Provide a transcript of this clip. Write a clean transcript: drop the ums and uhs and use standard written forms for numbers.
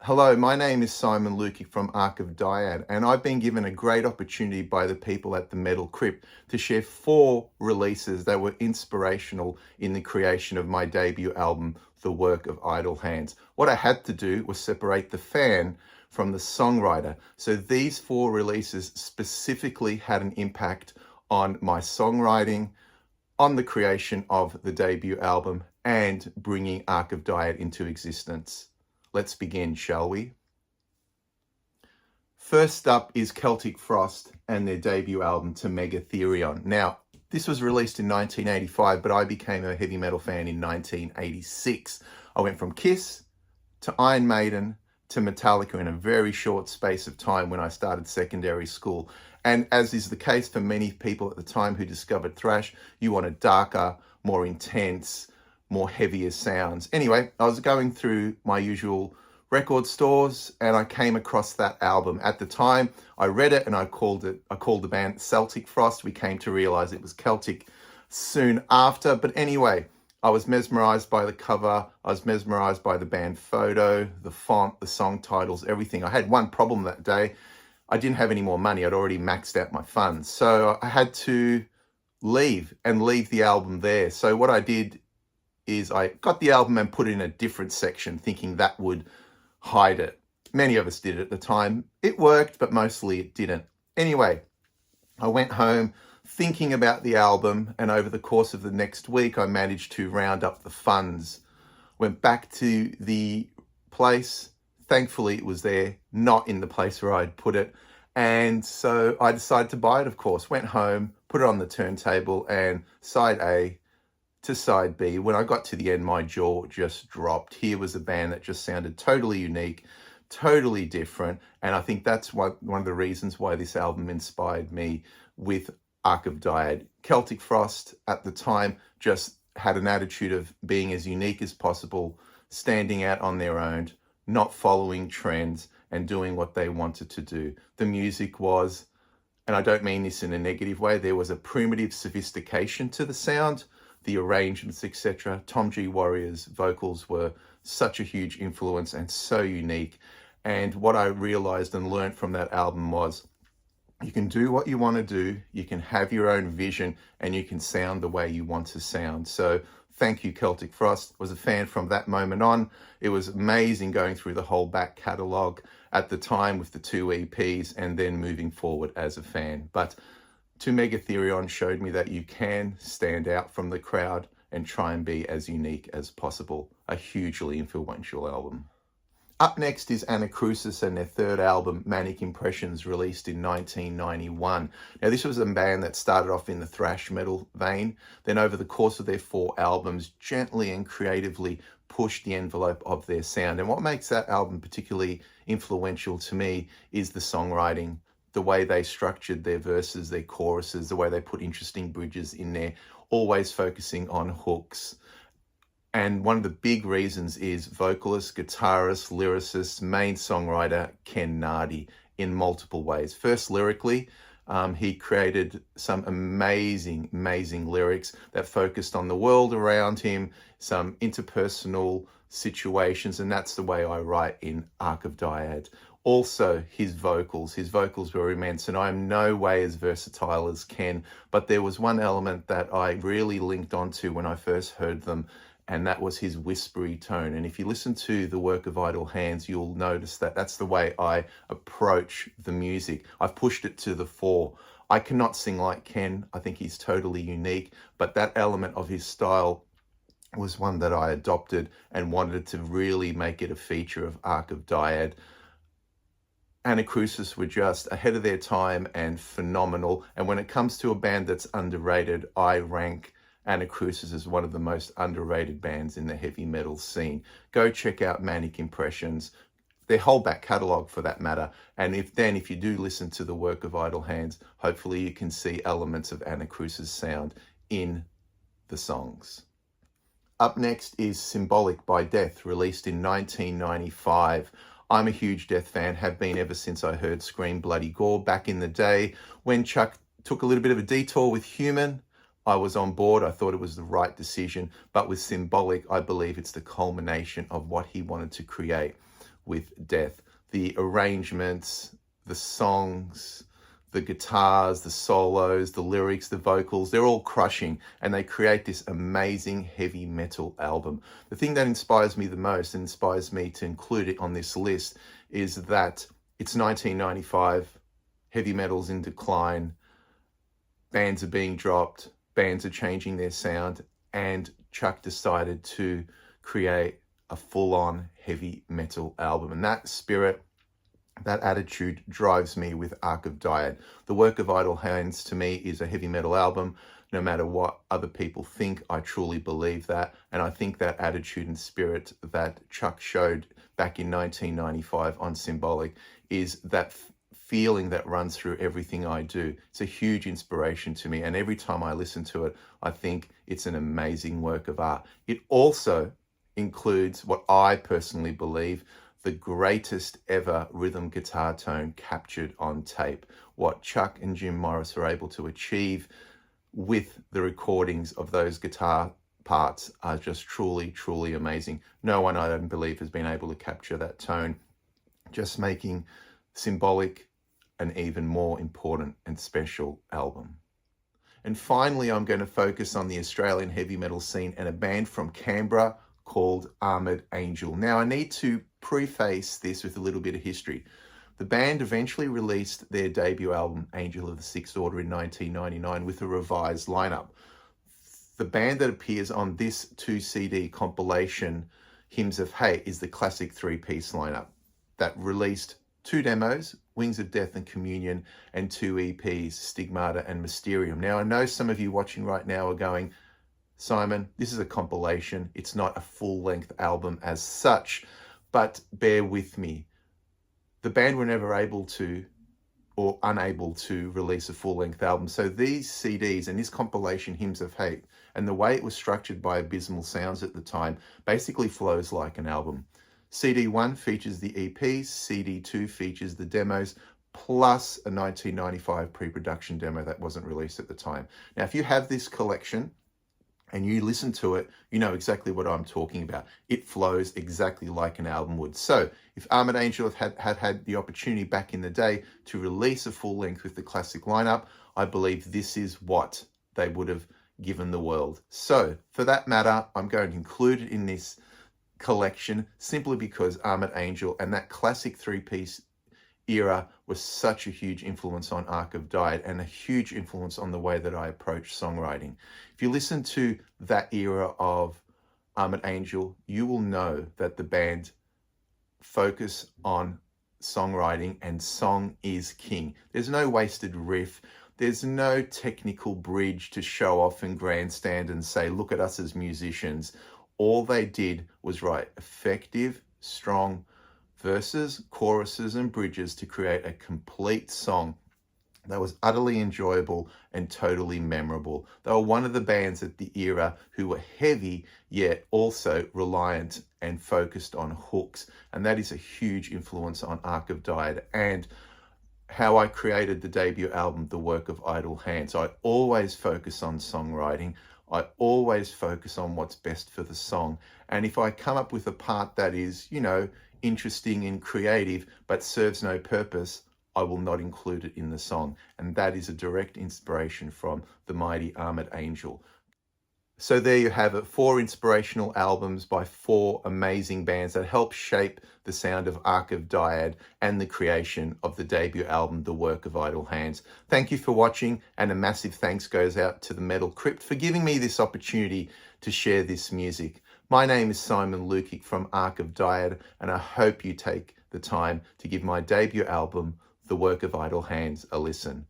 Hello, my name is Simon Lukic from DYAD, and I've been given a great opportunity by the people at the Metal Crypt to share 4 releases that were inspirational in the creation of my debut album, The Work of Idle Hands. What I had to do was separate the fan from the songwriter. So these 4 releases specifically had an impact on my songwriting, on the creation of the debut album, and bringing DYAD into existence. Let's begin, shall we? First up is Celtic Frost and their debut album, To Megatherion. Now, this was released in 1985, but I became a heavy metal fan in 1986. I went from Kiss to Iron Maiden to Metallica in a very short space of time when I started secondary school. And as is the case for many people at the time who discovered thrash, you wanted darker, more intense, more heavier sounds. Anyway, I was going through my usual record stores and I came across that album. At the time, I read it and I called the band Celtic Frost. We came to realize it was Celtic soon after. But anyway, I was mesmerized by the cover. I was mesmerized by the band photo, the font, the song titles, everything. I had one problem that day. I didn't have any more money. I'd already maxed out my funds. So I had to leave the album there. So what I did is I got the album and put it in a different section, thinking that would hide it. Many of us did it at the time. It worked, but mostly it didn't. Anyway, I went home thinking about the album, and over the course of the next week, I managed to round up the funds. Went back to the place. Thankfully, it was there, not in the place where I'd put it. And so I decided to buy it, of course. Went home, put it on the turntable, and side A to side B, when I got to the end, my jaw just dropped. Here was a band that just sounded totally unique, totally different. And I think that's one of the reasons why this album inspired me with DYAD. Celtic Frost at the time just had an attitude of being as unique as possible, standing out on their own, not following trends, and doing what they wanted to do. The music was, and I don't mean this in a negative way, there was a primitive sophistication to the sound, the arrangements, etc. Tom G. Warrior's vocals were such a huge influence and so unique. And what I realized and learned from that album was you can do what you want to do, you can have your own vision, and you can sound the way you want to sound. So thank you, Celtic Frost. I was a fan from that moment on. It was amazing going through the whole back catalogue at the time with the 2 EPs and then moving forward as a fan. But To Megatherion showed me that you can stand out from the crowd and try and be as unique as possible. A hugely influential album. Up next is Anacrusis and their 3rd album, Manic Impressions, released in 1991. Now, this was a band that started off in the thrash metal vein, then over the course of their 4 albums, gently and creatively pushed the envelope of their sound. And what makes that album particularly influential to me is the songwriting, the way they structured their verses, their choruses, the way they put interesting bridges in there, always focusing on hooks. And one of the big reasons is vocalist, guitarist, lyricist, main songwriter Ken Nardi in multiple ways. First, lyrically, he created some amazing lyrics that focused on the world around him, some interpersonal situations, and that's the way I write in DYAD. Also, his vocals were immense, and I'm no way as versatile as Ken, but there was one element that I really linked onto when I first heard them, and that was his whispery tone. And if you listen to The Work of Idle Hands, you'll notice that that's the way I approach the music. I've pushed it to the fore. I cannot sing like Ken. I think he's totally unique, but that element of his style was one that I adopted and wanted to really make it a feature of DYAD. Anacrusis were just ahead of their time and phenomenal. And when it comes to a band that's underrated, I rank Anacrusis as one of the most underrated bands in the heavy metal scene. Go check out Manic Impressions, their whole back catalogue for that matter. And if you do listen to The Work of Idle Hands, hopefully you can see elements of Anacrusis' sound in the songs. Up next is Symbolic by Death, released in 1995. I'm a huge Death fan, have been ever since I heard Scream Bloody Gore back in the day. When Chuck took a little bit of a detour with Human, I was on board. I thought it was the right decision. But with Symbolic, I believe it's the culmination of what he wanted to create. with death. The arrangements, the songs, the guitars, the solos, the lyrics, the vocals, they're all crushing, and they create this amazing heavy metal album. The thing that inspires me the most, and inspires me to include it on this list, is that it's 1995, heavy metal's in decline, bands are being dropped, bands are changing their sound, and Chuck decided to create a full-on heavy metal album. And that spirit, that attitude drives me with Ark of Dyad. The Work of Idle Hands to me is a heavy metal album. No matter what other people think, I truly believe that. And I think that attitude and spirit that Chuck showed back in 1995 on Symbolic is that feeling that runs through everything I do. It's a huge inspiration to me. And every time I listen to it, I think it's an amazing work of art. It also includes what I personally believe the greatest ever rhythm guitar tone captured on tape. What Chuck and Jim Morris were able to achieve with the recordings of those guitar parts are just truly, truly amazing. No one, I don't believe, has been able to capture that tone, just making Symbolic an even more important and special album. And finally, I'm going to focus on the Australian heavy metal scene and a band from Canberra called Armoured Angel. Now, I need to preface this with a little bit of history. The band eventually released their debut album, Angel of the Sixth Order, in 1999 with a revised lineup. The band that appears on this 2-CD compilation, Hymns of Hate, is the classic 3-piece lineup that released 2 demos, Wings of Death and Communion, and 2 EPs, Stigmata and Mysterium. Now, I know some of you watching right now are going, Simon, this is a compilation. It's not a full-length album as such, but bear with me. The band were never able to or unable to release a full-length album. So these CDs and this compilation, Hymns of Hate, and the way it was structured by Abysmal Sounds at the time, basically flows like an album. CD1 features the EPs, CD2 features the demos, plus a 1995 pre-production demo that wasn't released at the time. Now, if you have this collection, and you listen to it, you know exactly what I'm talking about. It flows exactly like an album would. So if Armoured Angel had the opportunity back in the day to release a full length with the classic lineup, I believe this is what they would have given the world. So for that matter, I'm going to include it in this collection simply because Armoured Angel and that classic 3-piece era was such a huge influence on Ark of Dyad and a huge influence on the way that I approach songwriting. If you listen to that era of Armoured Angel, you will know that the band focus on songwriting and song is king. There's no wasted riff. There's no technical bridge to show off and grandstand and say, look at us as musicians. All they did was write effective, strong verses, choruses, and bridges to create a complete song that was utterly enjoyable and totally memorable. They were one of the bands at the era who were heavy, yet also reliant and focused on hooks. And that is a huge influence on Ark of Dyad and how I created the debut album, The Work of Idle Hands. I always focus on songwriting. I always focus on what's best for the song. And if I come up with a part that is, interesting and creative, but serves no purpose, I will not include it in the song. And that is a direct inspiration from the mighty Armoured Angel. So there you have it, 4 inspirational albums by 4 amazing bands that helped shape the sound of Ark of Dyad and the creation of the debut album, The Work of Idle Hands. Thank you for watching, and a massive thanks goes out to the Metal Crypt for giving me this opportunity to share this music. My name is Simon Lukic from Ark of Dyad, and I hope you take the time to give my debut album, The Work of Idle Hands, a listen.